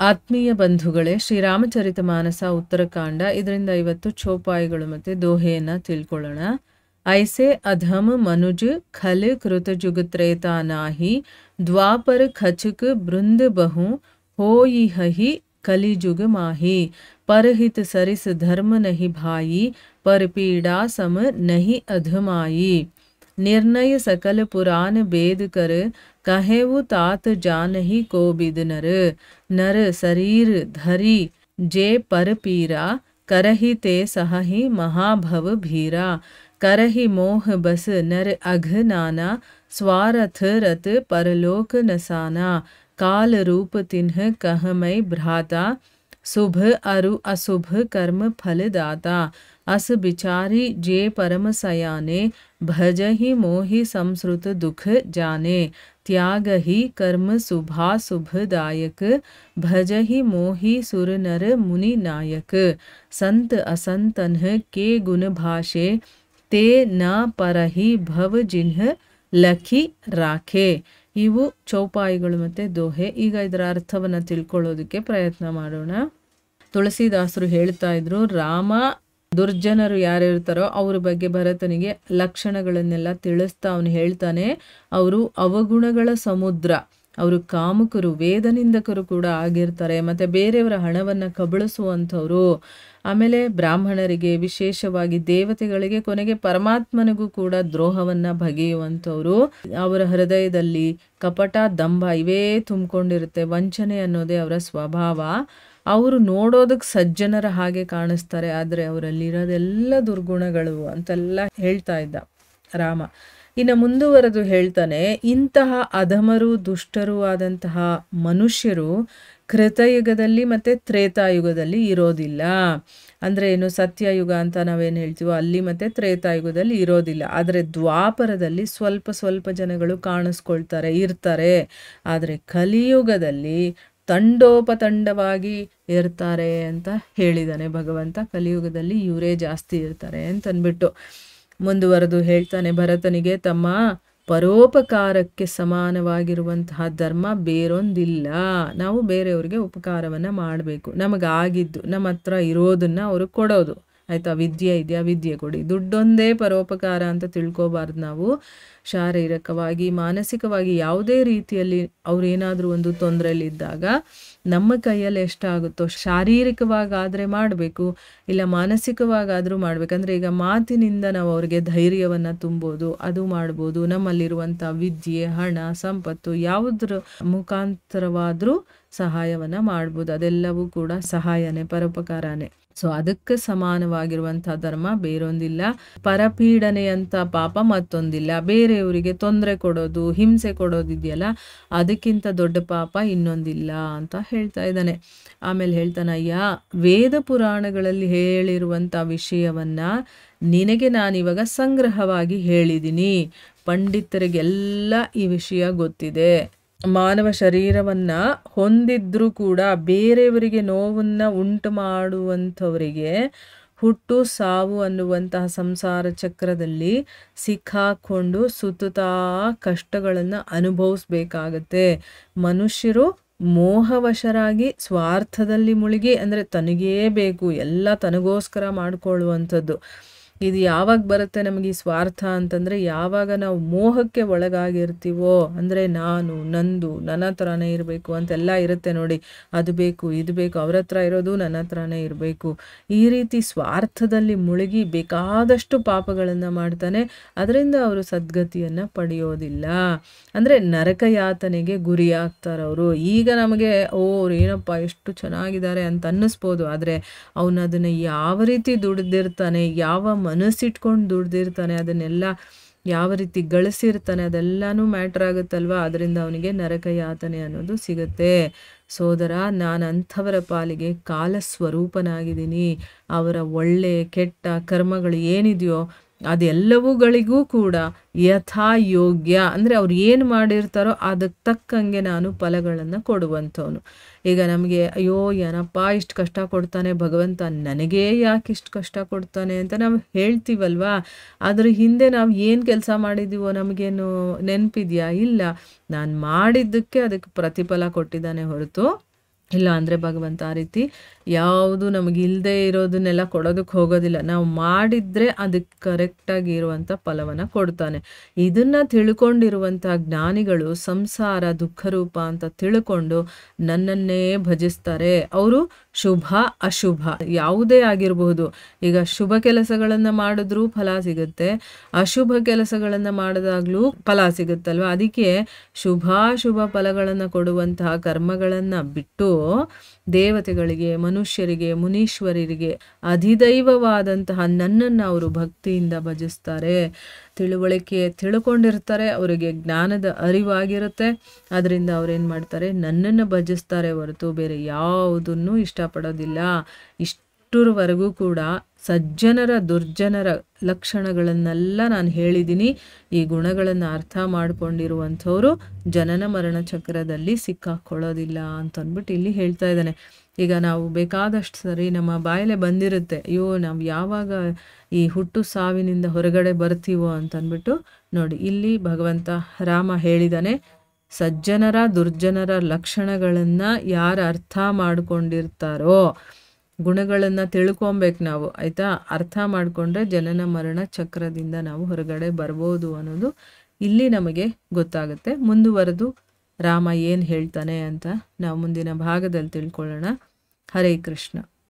ಆತ್ಮೀಯ ಬಂಧುಗಳೇ, ಶ್ರೀರಾಮಚರಿತಮಾನಸ ಉತ್ತರಕಾಂಡ, ಇದರಿಂದ ಇವತ್ತು ಚೋಪಾಯಿಗಳು ಮತ್ತು ದೋಹೆಯನ್ನು ತಿಳ್ಕೊಳ್ಳೋಣ. ಐಸೆ ಅಧಮ ಮನುಜ ಖಲ್ ಕೃತಜುಗ ತ್ರೇತಾ ನಾಹಿ ದ್ವಾಪರ ಖಚುಕ್ ಬೃಂದ ಬಹು ಹೋಯಿ ಹಹಿ ಕಲಿಜುಗ ಮಾಹಿ परहित सरिस धर्म नहीं भाई पर पीड़ा सम नहीं अधमाई निर्णय सकल पुराण बेद कर कहे वो तात जानहि को बिद नर नर शरीर धरी जे पर पीरा करहि ते सहहि महाभव भीरा करहि मोह बस नर अघ नाना स्वारथ रत परलोक नसाना काल रूप तिन्ह कहमय भ्राता शुभ अरु अशुभ कर्म फल दाता अस बिचारी जे परम सयाने भजहि मोहि संस्रुत दुख जाने त्याग ही कर्म शुभा शुभदायक भजहि मोहि सुर नर मुनि नायक संत असंतन्ह के गुण भाषे ते न परहि भव जिन्ह लखी राखे. ಇವು ಚೌಪಾಯಿಗಳು ಮತ್ತು ದೋಹೆ. ಈಗ ಇದರ ಅರ್ಥವನ್ನು ತಿಳ್ಕೊಳ್ಳೋದಕ್ಕೆ ಪ್ರಯತ್ನ ಮಾಡೋಣ. ತುಳಸಿದಾಸರು ಹೇಳ್ತಾ ಇದ್ರು, ರಾಮ ದುರ್ಜನರು ಯಾರಿರ್ತಾರೋ ಅವ್ರ ಬಗ್ಗೆ ಭರತನಿಗೆ ಲಕ್ಷಣಗಳನ್ನೆಲ್ಲ ತಿಳಿಸ್ತಾ ಅವನು ಹೇಳ್ತಾನೆ, ಅವರು ಅವಗುಣಗಳ ಸಮುದ್ರ, ಅವರು ಕಾಮುಕರು, ವೇದನಿಂದಕರು ಕೂಡ ಆಗಿರ್ತಾರೆ, ಮತ್ತು ಬೇರೆಯವರ ಹಣವನ್ನು ಕಬಳಿಸುವಂಥವ್ರು, ಆಮೇಲೆ ಬ್ರಾಹ್ಮಣರಿಗೆ, ವಿಶೇಷವಾಗಿ ದೇವತೆಗಳಿಗೆ, ಕೊನೆಗೆ ಪರಮಾತ್ಮನಿಗೂ ಕೂಡ ದ್ರೋಹವನ್ನು ಬಗೆಯುವಂಥವ್ರು. ಅವರ ಹೃದಯದಲ್ಲಿ ಕಪಟ, ದಂಭ ಇವೇ ತುಂಬಿಕೊಂಡಿರುತ್ತೆ. ವಂಚನೆ ಅನ್ನೋದೇ ಅವರ ಸ್ವಭಾವ. ಅವರು ನೋಡೋದಕ್ಕೆ ಸಜ್ಜನರ ಹಾಗೆ ಕಾಣಿಸ್ತಾರೆ, ಆದರೆ ಅವರಲ್ಲಿರೋದೆಲ್ಲ ದುರ್ಗುಣಗಳು ಅಂತೆಲ್ಲ ಹೇಳ್ತಾ ಇದ್ದ ರಾಮ. ಇನ್ನು ಮುಂದುವರೆದು ಹೇಳ್ತಾನೆ, ಇಂತಹ ಅಧಮರು ದುಷ್ಟರು ಆದಂತಹ ಮನುಷ್ಯರು ಕೃತಯುಗದಲ್ಲಿ ಮತ್ತು ತ್ರೇತಾಯುಗದಲ್ಲಿ ಇರೋದಿಲ್ಲ. ಅಂದರೆ ಏನು, ಸತ್ಯಯುಗ ಅಂತ ನಾವೇನು ಹೇಳ್ತೀವೋ ಅಲ್ಲಿ ಮತ್ತು ತ್ರೇತಾಯುಗದಲ್ಲಿ ಇರೋದಿಲ್ಲ. ಆದರೆ ದ್ವಾಪರದಲ್ಲಿ ಸ್ವಲ್ಪ ಸ್ವಲ್ಪ ಜನಗಳು ಕಾಣಿಸ್ಕೊಳ್ತಾರೆ, ಇರ್ತಾರೆ. ಆದರೆ ಕಲಿಯುಗದಲ್ಲಿ ತಂಡೋಪತಂಡವಾಗಿ ಇರ್ತಾರೆ ಅಂತ ಹೇಳಿದ್ದಾನೆ ಭಗವಂತ. ಕಲಿಯುಗದಲ್ಲಿ ಇವರೇ ಜಾಸ್ತಿ ಇರ್ತಾರೆ ಅಂತಂದ್ಬಿಟ್ಟು ಮುಂದುವರೆದು ಹೇಳ್ತಾನೆ ಭರತನಿಗೆ, ತಮ್ಮ ಪರೋಪಕಾರಕ್ಕೆ ಸಮಾನವಾಗಿರುವಂತಹ ಧರ್ಮ ಬೇರೊಂದಿಲ್ಲ. ನಾವು ಬೇರೆಯವ್ರಿಗೆ ಉಪಕಾರವನ್ನು ಮಾಡಬೇಕು. ನಮಗಾಗಿದ್ದು ನಮ್ಮ ಹತ್ರ ಇರೋದನ್ನು ಅವ್ರಿಗೆ ಕೊಡೋದು. ಆಯಿತಾ, ವಿದ್ಯೆ ಇದೆಯಾ, ವಿದ್ಯೆ ಕೊಡಿ. ದುಡ್ಡೊಂದೇ ಪರೋಪಕಾರ ಅಂತ ತಿಳ್ಕೊಬಾರ್ದು ನಾವು. ಶಾರೀರಿಕವಾಗಿ, ಮಾನಸಿಕವಾಗಿ ಯಾವುದೇ ರೀತಿಯಲ್ಲಿ ಅವ್ರೇನಾದರೂ ಒಂದು ತೊಂದರೆಯಲ್ಲಿದ್ದಾಗ ನಮ್ಮ ಕೈಯಲ್ಲಿ ಎಷ್ಟಾಗುತ್ತೋ, ಶಾರೀರಿಕವಾಗಾದರೆ ಮಾಡಬೇಕು, ಇಲ್ಲ ಮಾನಸಿಕವಾಗಾದರೂ ಮಾಡಬೇಕಂದ್ರೆ ಈಗ ಮಾತಿನಿಂದ ನಾವು ಅವ್ರಿಗೆ ಧೈರ್ಯವನ್ನು ತುಂಬೋದು, ಅದು ಮಾಡ್ಬೋದು. ನಮ್ಮಲ್ಲಿರುವಂಥ ವಿದ್ಯೆ, ಹಣ, ಸಂಪತ್ತು ಯಾವುದ್ರ ಮುಖಾಂತರವಾದರೂ ಸಹಾಯವನ್ನು ಮಾಡ್ಬೋದು. ಅದೆಲ್ಲವೂ ಕೂಡ ಸಹಾಯನೇ, ಪರೋಪಕಾರನೇ. ಸೊ ಅದಕ್ಕೆ ಸಮಾನವಾಗಿರುವಂಥ ಧರ್ಮ ಬೇರೊಂದಿಲ್ಲ. ಪರಪೀಡನೆಯಂಥ ಪಾಪ ಮತ್ತೊಂದಿಲ್ಲ. ಬೇರೆಯವರಿಗೆ ತೊಂದರೆ ಕೊಡೋದು, ಹಿಂಸೆ ಕೊಡೋದಿದೆಯಲ್ಲ, ಅದಕ್ಕಿಂತ ದೊಡ್ಡ ಪಾಪ ಇನ್ನೊಂದಿಲ್ಲ ಅಂತ ಹೇಳ್ತಾ ಇದ್ದಾನೆ. ಆಮೇಲೆ ಹೇಳ್ತಾನಯ್ಯ, ವೇದ ಪುರಾಣಗಳಲ್ಲಿ ಹೇಳಿರುವಂಥ ವಿಷಯವನ್ನು ನಿನಗೆ ನಾನಿವಾಗ ಸಂಗ್ರಹವಾಗಿ ಹೇಳಿದ್ದೀನಿ. ಪಂಡಿತರಿಗೆಲ್ಲ ಈ ವಿಷಯ ಗೊತ್ತಿದೆ. ಮಾನವ ಶರೀರವನ್ನು ಹೊಂದಿದ್ರೂ ಕೂಡ ಬೇರೆಯವರಿಗೆ ನೋವನ್ನು ಉಂಟು ಮಾಡುವಂಥವರಿಗೆ ಹುಟ್ಟು ಸಾವು ಅನ್ನುವಂತಹ ಸಂಸಾರ ಚಕ್ರದಲ್ಲಿ ಸಿಕ್ಕಾಕೊಂಡು ಸುತ್ತುತ್ತಾ ಕಷ್ಟಗಳನ್ನು ಅನುಭವಿಸ್ಬೇಕಾಗತ್ತೆ. ಮನುಷ್ಯರು ಮೋಹವಶರಾಗಿ ಸ್ವಾರ್ಥದಲ್ಲಿ ಮುಳುಗಿ, ಅಂದರೆ ತನಗೇ ಬೇಕು, ಎಲ್ಲ ತನಗೋಸ್ಕರ ಮಾಡಿಕೊಳ್ಳುವಂಥದ್ದು. ಇದು ಯಾವಾಗ ಬರುತ್ತೆ ನಮಗೆ ಈ ಸ್ವಾರ್ಥ ಅಂತಂದರೆ, ಯಾವಾಗ ನಾವು ಮೋಹಕ್ಕೆ ಒಳಗಾಗಿರ್ತೀವೋ, ಅಂದರೆ ನಾನು, ನಂದು, ನನ್ನ ಹತ್ರನೇ ಇರಬೇಕು ಅಂತೆಲ್ಲ ಇರುತ್ತೆ ನೋಡಿ. ಅದು ಬೇಕು, ಇದು ಬೇಕು, ಅವ್ರ ಹತ್ರ ಇರೋದು ನನ್ನ ಹತ್ರನೇ ಇರಬೇಕು. ಈ ರೀತಿ ಸ್ವಾರ್ಥದಲ್ಲಿ ಮುಳುಗಿ ಬೇಕಾದಷ್ಟು ಪಾಪಗಳನ್ನು ಮಾಡ್ತಾನೆ. ಅದರಿಂದ ಅವರು ಸದ್ಗತಿಯನ್ನು ಪಡೆಯೋದಿಲ್ಲ. ಅಂದರೆ ನರಕ ಯಾತನೆಗೆ ಗುರಿಯಾಗ್ತಾರವರು. ಈಗ ನಮಗೆ ಅವ್ರು ಏನಪ್ಪ ಎಷ್ಟು ಚೆನ್ನಾಗಿದ್ದಾರೆ ಅಂತ ಅನ್ನಿಸ್ಬೋದು, ಆದರೆ ಅವನು ಅದನ್ನು ಯಾವ ರೀತಿ ದುಡ್ದಿರ್ತಾನೆ, ಯಾವ ಮನಸ್ಸಿಟ್ಕೊಂಡು ದುಡ್ದಿರ್ತಾನೆ, ಅದನ್ನೆಲ್ಲ ಯಾವ ರೀತಿ ಗಳಿಸಿರ್ತಾನೆ, ಅದೆಲ್ಲನೂ ಮ್ಯಾಟ್ರ್ ಆಗುತ್ತಲ್ವ. ಅದರಿಂದ ಅವನಿಗೆ ನರಕ ಯಾತನೆ ಅನ್ನೋದು ಸಿಗುತ್ತೆ. ಸೋದರ, ನಾನು ಅಂಥವರ ಪಾಲಿಗೆ ಕಾಲಸ್ವರೂಪನಾಗಿದ್ದೀನಿ. ಅವರ ಒಳ್ಳೆ ಕೆಟ್ಟ ಕರ್ಮಗಳು ಏನಿದೆಯೋ ಅದೆಲ್ಲವುಗಳಿಗೂ ಕೂಡ ಯಥಾಯೋಗ್ಯ, ಅಂದರೆ ಅವ್ರು ಏನು ಮಾಡಿರ್ತಾರೋ ಅದಕ್ಕೆ ತಕ್ಕಂಗೆ ನಾನು ಫಲಗಳನ್ನು ಕೊಡುವಂಥವನು. ಈಗ ನಮಗೆ ಅಯ್ಯೋ ಏನಪ್ಪ ಇಷ್ಟು ಕಷ್ಟ ಕೊಡ್ತಾನೆ ಭಗವಂತ, ನನಗೇ ಯಾಕೆ ಇಷ್ಟು ಕಷ್ಟ ಕೊಡ್ತಾನೆ ಅಂತ ನಾವು ಹೇಳ್ತೀವಲ್ವಾ. ಅದ್ರ ಹಿಂದೆ ನಾವು ಏನು ಕೆಲಸ ಮಾಡಿದ್ದೀವೋ ನಮಗೇನು ನೆನಪಿದೆಯಾ? ಇಲ್ಲ. ನಾನು ಮಾಡಿದ್ದಕ್ಕೆ ಅದಕ್ಕೆ ಪ್ರತಿಫಲ ಕೊಟ್ಟಿದ್ದಾನೆ ಹೊರತು ಇಲ್ಲ ಅಂದರೆ ಭಗವಂತ ಆ ರೀತಿ ಯಾವುದು ನಮಗೆ ಇಲ್ಲದೆ ಇರೋದನ್ನೆಲ್ಲ ಕೊಡೋದಕ್ಕೆ ಹೋಗೋದಿಲ್ಲ. ನಾವು ಮಾಡಿದರೆ ಅದಕ್ಕೆ ಕರೆಕ್ಟಾಗಿ ಇರುವಂಥ ಫಲವನ್ನು ಕೊಡ್ತಾನೆ. ಇದನ್ನು ತಿಳ್ಕೊಂಡಿರುವಂಥ ಜ್ಞಾನಿಗಳು ಸಂಸಾರ ದುಃಖರೂಪ ಅಂತ ತಿಳ್ಕೊಂಡು ನನ್ನನ್ನೇ ಭಜಿಸ್ತಾರೆ. ಅವರು ಶುಭ ಅಶುಭ ಯಾವುದೇ ಆಗಿರಬಹುದು. ಈಗ ಶುಭ ಕೆಲಸಗಳನ್ನು ಮಾಡಿದ್ರೂ ಫಲ ಸಿಗುತ್ತೆ, ಅಶುಭ ಕೆಲಸಗಳನ್ನು ಮಾಡಿದಾಗಲೂ ಫಲ ಸಿಗುತ್ತಲ್ವ. ಅದಕ್ಕೆ ಶುಭಾಶುಭ ಫಲಗಳನ್ನು ಕೊಡುವಂತಹ ಕರ್ಮಗಳನ್ನು ಬಿಟ್ಟು ದೇವತೆಗಳಿಗೆ, ಮನುಷ್ಯರಿಗೆ, ಮುನೀಶ್ವರರಿಗೆ ಅಧಿದೈವವಾದಂತಹ ನನ್ನನ್ನು ಅವರು ಭಕ್ತಿಯಿಂದ ಭಜಿಸ್ತಾರೆ. ತಿಳುವಳಿಕೆ ತಿಳ್ಕೊಂಡಿರ್ತಾರೆ, ಅವರಿಗೆ ಜ್ಞಾನದ ಅರಿವಾಗಿರುತ್ತೆ. ಅದರಿಂದ ಅವ್ರೇನು ಮಾಡ್ತಾರೆ, ನನ್ನನ್ನು ಭಜಿಸ್ತಾರೆ ಹೊರತು ಬೇರೆ ಯಾವುದನ್ನು ಇಷ್ಟಪಡೋದಿಲ್ಲ. ಇಷ್ಟರವರೆಗೂ ಕೂಡ ಸಜ್ಜನರ ದುರ್ಜನರ ಲಕ್ಷಣಗಳನ್ನೆಲ್ಲ ನಾನು ಹೇಳಿದ್ದೀನಿ. ಈ ಗುಣಗಳನ್ನು ಅರ್ಥ ಮಾಡ್ಕೊಂಡಿರುವಂಥವ್ರು ಜನನ ಮರಣ ಚಕ್ರದಲ್ಲಿ ಸಿಕ್ಕಾಕೊಳ್ಳೋದಿಲ್ಲ ಅಂತಂದ್ಬಿಟ್ಟು ಇಲ್ಲಿ ಹೇಳ್ತಾ ಇದ್ದಾನೆ. ಈಗ ನಾವು ಬೇಕಾದಷ್ಟು ಸರಿ ನಮ್ಮ ಬಾಯಲ್ಲೇ ಬಂದಿರುತ್ತೆ, ಅಯ್ಯೋ ನಾವು ಯಾವಾಗ ಈ ಹುಟ್ಟು ಸಾವಿನಿಂದ ಹೊರಗಡೆ ಬರ್ತೀವೋ ಅಂತಂದ್ಬಿಟ್ಟು. ನೋಡಿ ಇಲ್ಲಿ ಭಗವಂತ ರಾಮ ಹೇಳಿದಾನೆ, ಸಜ್ಜನರ ದುರ್ಜನರ ಲಕ್ಷಣಗಳನ್ನು ಯಾರು ಅರ್ಥ ಮಾಡ್ಕೊಂಡಿರ್ತಾರೋ, ಗುಣಗಳನ್ನು ತಿಳ್ಕೊಬೇಕು ನಾವು, ಆಯಿತಾ. ಅರ್ಥ ಮಾಡಿಕೊಂಡ್ರೆ ಜನನ ಮರಣ ಚಕ್ರದಿಂದ ನಾವು ಹೊರಗಡೆ ಬರ್ಬೋದು ಅನ್ನೋದು ಇಲ್ಲಿ ನಮಗೆ ಗೊತ್ತಾಗುತ್ತೆ. ಮುಂದುವರೆದು ರಾಮ ಏನು ಹೇಳ್ತಾನೆ ಅಂತ ನಾವು ಮುಂದಿನ ಭಾಗದಲ್ಲಿ ತಿಳ್ಕೊಳ್ಳೋಣ. ಹರೇ ಕೃಷ್ಣ.